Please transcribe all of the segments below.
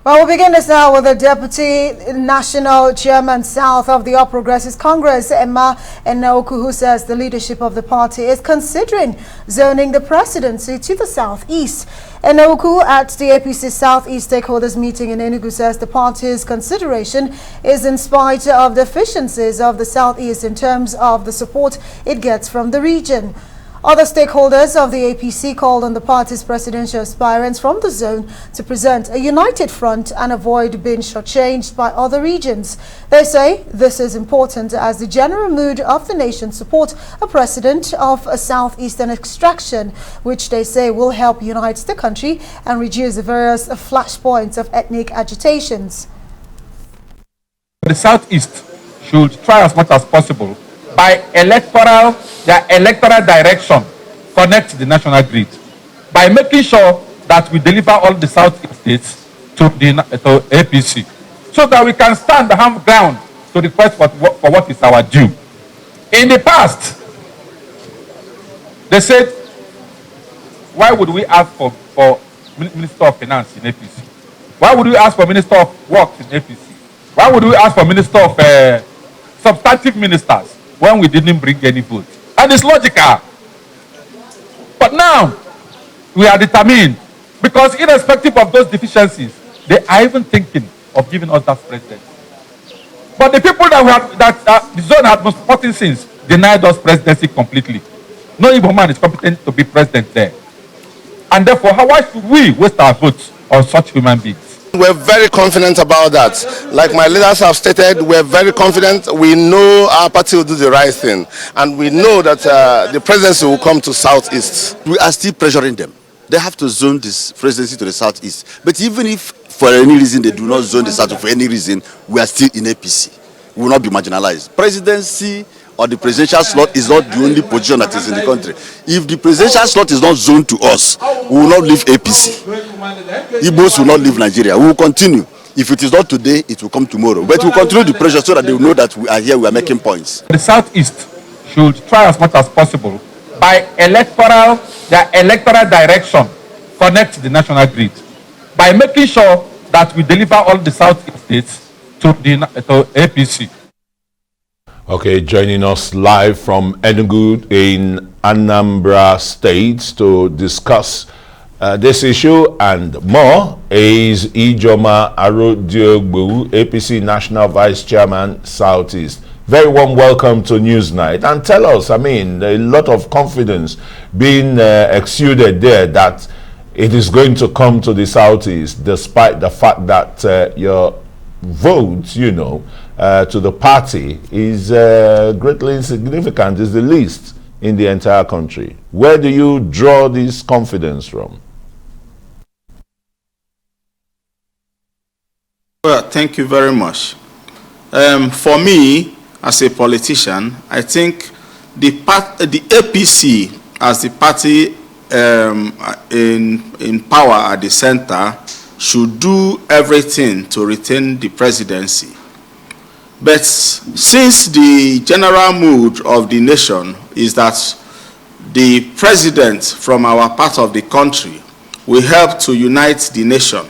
Well, we'll begin this now with the Deputy National Chairman South of the All Progressives Congress, Ijeoma Arodiogbu, who says the leadership of the party is considering zoning the presidency to the southeast. Arodiogbu at the APC Southeast stakeholders meeting in Enugu says the party's consideration is in spite of the deficiencies of the southeast in terms of the support it gets from the region. Other stakeholders of the APC called on the party's presidential aspirants from the zone to present a united front and avoid being shortchanged by other regions. They say this is important as the general mood of the nation support a president of a southeastern extraction, which they say will help unite the country and reduce the various flashpoints of ethnic agitations. The southeast should try as much as possible by their electoral direction, connect the national grid by making sure that we deliver all the southeast states to APC, so that we can stand the ground to request for what is our due. In the past, they said, why would we ask for Minister of Finance in APC? Why would we ask for Minister of Works in APC? Why would we ask for Minister of substantive ministers when we didn't bring any votes? And it's logical. But now, we are determined, because irrespective of those deficiencies, they are even thinking of giving us that presidency. But the people that the zone had been supporting since denied us presidency completely. No Igbo man is competent to be president there. And therefore, why should we waste our votes on such human beings? We're very confident about that. Like my leaders have stated, we're very confident. We know our party will do the right thing. And we know that the presidency will come to Southeast. We are still pressuring them. They have to zone this presidency to the Southeast. But even if for any reason they do not zone the South, for any reason, we are still in APC. We will not be marginalized. Presidency or the presidential slot is not the only position that is in the country. If the presidential slot is not zoned to us, we will not leave APC. Igbos will not leave Nigeria. We will continue. If it is not today, it will come tomorrow. But we will continue the pressure so that they will know that we are here, we are making points. The Southeast should try as much as possible by their electoral direction, connect the national grid by making sure that we deliver all the Southeast states to APC. Okay, joining us live from Enugu in Anambra State to discuss this issue and more is Ijeoma Arodiogbu, APC National Vice Chairman, Southeast. Very warm welcome to Newsnight. And tell us, I mean, a lot of confidence being exuded there that it is going to come to the Southeast, despite the fact that your vote, you know, to the party is greatly insignificant, is the least in the entire country. Where do you draw this confidence from? Well, thank you very much. For me, as a politician, I think the APC as the party in power at the center should do everything to retain the presidency. But since the general mood of the nation is that the president from our part of the country will help to unite the nation,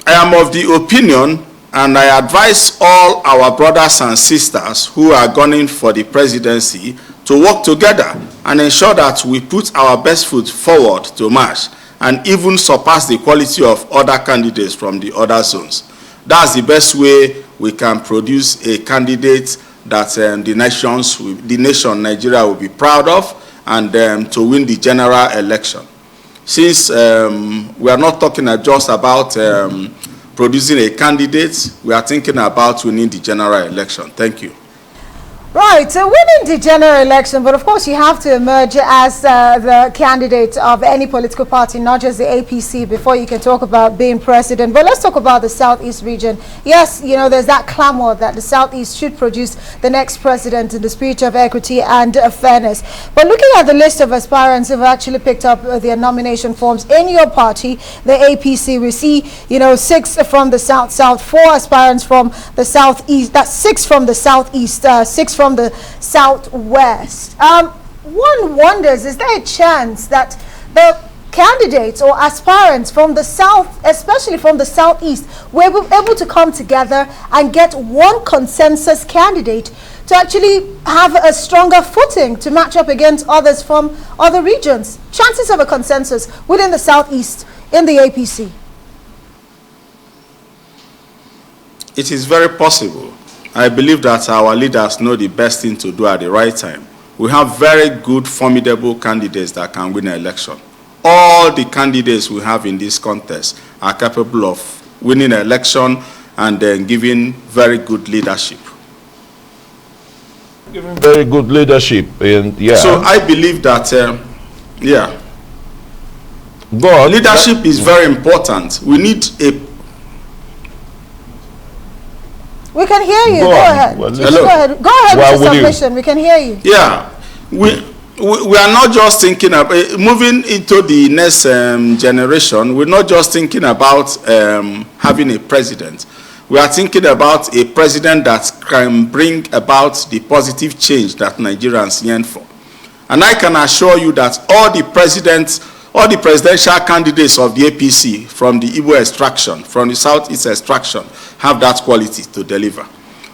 I am of the opinion, and I advise all our brothers and sisters who are gunning for the presidency to work together and ensure that we put our best foot forward to march and even surpass the quality of other candidates from the other zones. That's the best way we can produce a candidate that the nation Nigeria will be proud of, and to win the general election. Since we are not talking just about producing a candidate, we are thinking about winning the general election. Thank you. Right, so winning the general election, but of course you have to emerge as the candidate of any political party, not just the APC, before you can talk about being president. But let's talk about the Southeast region. Yes, you know, there's that clamor that the Southeast should produce the next president in the spirit of equity and fairness. But looking at the list of aspirants who have actually picked up their nomination forms in your party, the APC, we see, you know, 6 from the South, 4 aspirants from the Southeast, that's 6 from the Southeast, 6 from the Southwest. One wonders, is there a chance that the candidates or aspirants from the South, especially from the Southeast, were able to come together and get one consensus candidate to actually have a stronger footing to match up against others from other regions. Chances of a consensus within the Southeast in the APC. It is very possible. I believe that our leaders know the best thing to do at the right time. We have very good, formidable candidates that can win an election. All the candidates we have in this contest are capable of winning an election and then giving very good leadership. Giving very good leadership, and yeah. So I believe that, yeah. Go on. Leadership is very important. We need a... We can hear you. Go Go on. ahead. Well, Go ahead. Go ahead Well, with your will you? submission. We can hear you. Yeah. We are not just thinking of moving into the next generation. We're not just thinking about having a president. We are thinking about a president that can bring about the positive change that Nigerians yearn for. And I can assure you that all the presidential candidates of the APC from the Igbo extraction, from the Southeast extraction, have that quality to deliver.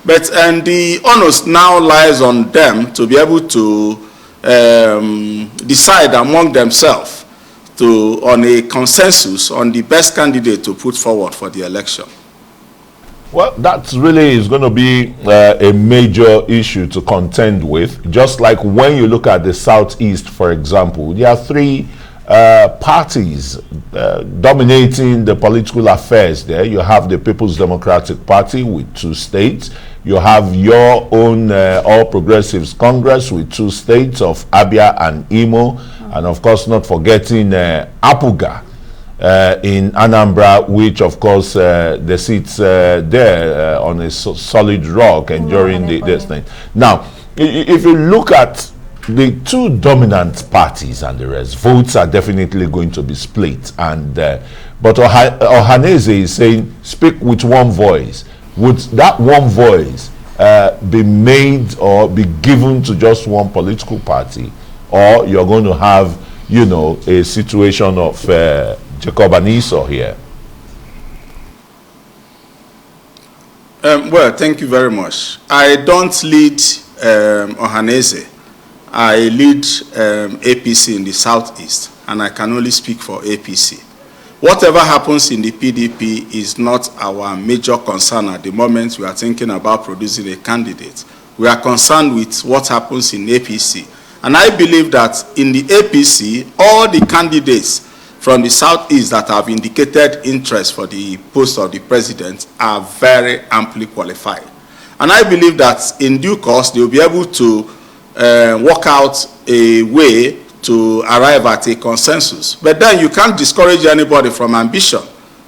But the onus now lies on them to be able to decide among themselves on a consensus on the best candidate to put forward for the election. Well, that really is going to be a major issue to contend with. Just like when you look at the Southeast, for example, there are three parties dominating the political affairs there. You have the People's Democratic Party with 2 states. You have your own All Progressives Congress with 2 states of Abia and Imo. And of course, not forgetting Apuga in Anambra, which of course the seats there on a solid rock enduring this thing. Now, if you look at the 2 dominant parties and the rest, votes are definitely going to be split. And but Ohaneze is saying, speak with one voice. Would that one voice be made or be given to just one political party, or you're going to have, you know, a situation of Jacob and Esau here? Well, thank you very much. I don't lead Ohaneze. I lead APC in the Southeast, and I can only speak for APC. Whatever happens in the PDP is not our major concern at the moment. We are thinking about producing a candidate. We are concerned with what happens in APC. And I believe that in the APC, all the candidates from the Southeast that have indicated interest for the post of the president are very amply qualified. And I believe that in due course, they will be able to work out a way to arrive at a consensus. But then you can't discourage anybody from ambition.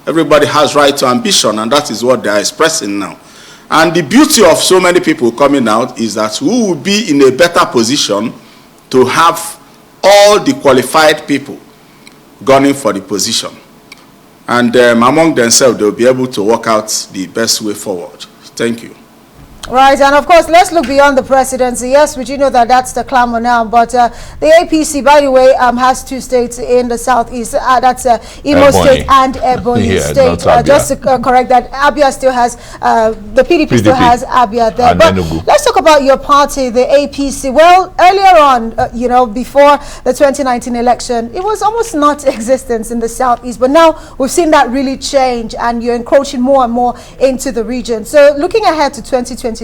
Everybody has right to ambition, and that is what they are expressing now. And the beauty of so many people coming out is that we will be in a better position to have all the qualified people gunning for the position. And among themselves, they will be able to work out the best way forward. Thank you. Right, and of course, let's look beyond the presidency. Yes, we do know that that's the clamor now, but the APC, by the way, has 2 states in the Southeast. That's Imo State and Ebonyi State. Just to correct that, Abia still has, the PDP still has Abia there. But let's talk about your party, the APC. Well, earlier on, you know, before the 2019 election, it was almost not existence in the Southeast, but now we've seen that really change, and you're encroaching more and more into the region. So looking ahead to 2023,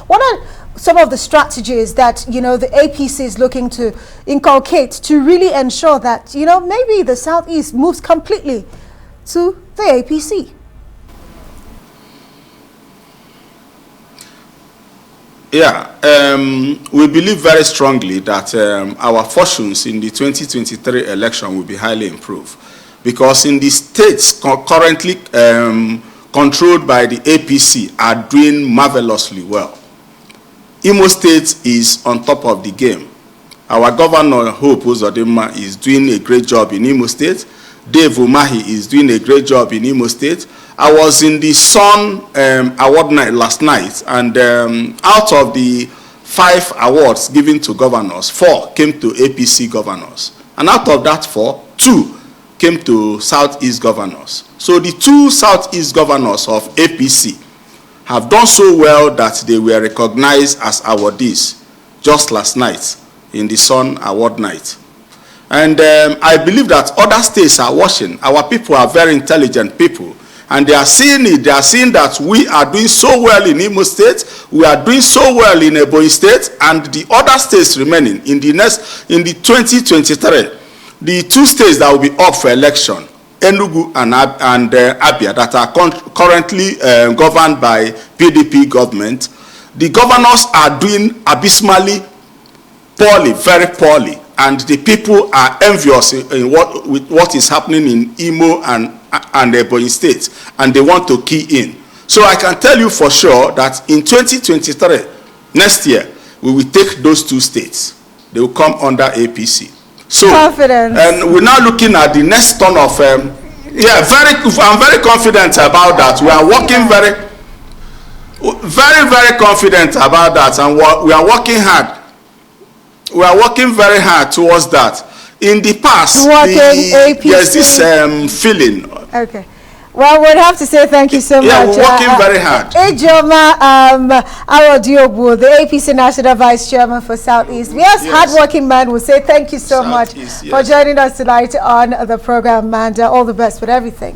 what are some of the strategies that, you know, the APC is looking to inculcate to really ensure that, you know, maybe the Southeast moves completely to the APC? Yeah, we believe very strongly that our fortunes in the 2023 election will be highly improved, because in the states currently controlled by the APC are doing marvelously well. Imo State is on top of the game. Our governor, Hope Uzodinma, is doing a great job in Imo State. Dave Umahi is doing a great job in Imo State. I was in the Sun Award night last night, and out of the 5 awards given to governors, 4 came to APC governors. And out of that 4, 2 came to Southeast governors. So the two Southeast governors of APC have done so well that they were recognized as awardees just last night in the Sun Award night. And I believe that other states are watching. Our people are very intelligent people, and they are seeing it. They are seeing that we are doing so well in Imo State, we are doing so well in Ebonyi State, and the other states remaining in the 2023, the two states that will be up for election, Enugu and Abia, that are currently governed by PDP government. The governors are doing abysmally poorly, very poorly, and the people are envious with what is happening in Imo and Ebonyi State, and they want to key in. So I can tell you for sure that in 2023, next year, we will take those two states. They will come under APC. So, confidence. And we're now looking at the next turn of, I'm very confident about that. We are working very confident about that, and we are working hard. We are working very hard towards that. In the past, there's this feeling. Okay. Well, we'd have to say thank you so much. Yeah, we're working very hard. Ijeoma Arodiogbu, the APC National Vice Chairman for Southeast. Yes, hardworking man, will say thank you so much for joining us tonight on the program, and all the best with everything.